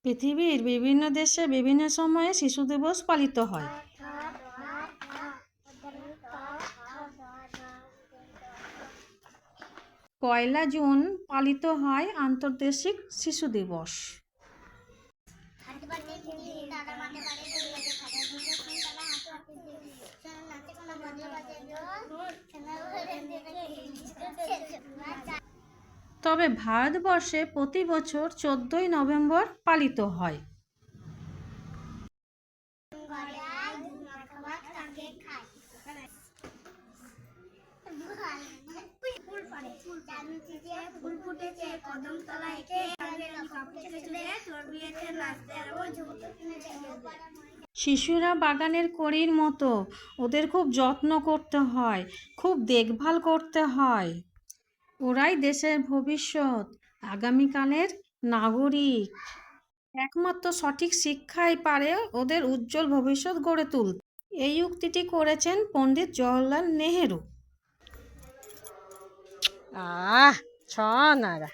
পৃথিবীর বিভিন্ন দেশে বিভিন্ন সময়ে শিশু দিবস পালিত হয়। 1 জুন পালিত হয় আন্তর্জাতিক শিশু দিবস। তবে ভারতবর্ষে প্রতি বছর 14 নভেম্বর পালিত হয়। শিশুরা বাগানের কড়ির মতো, ওদের খুব যত্ন করতে হয়, খুব দেখভাল করতে হয়। ওরাই দেশের ভবিষ্যৎ, আগামীকালের নাগরিক। একমাত্র সঠিক শিক্ষাই পারে ওদের উজ্জ্বল ভবিষ্যৎ গড়ে তুলতে। এই উক্তিটি করেছেন পণ্ডিত জওহরলাল নেহেরু। ছনারা।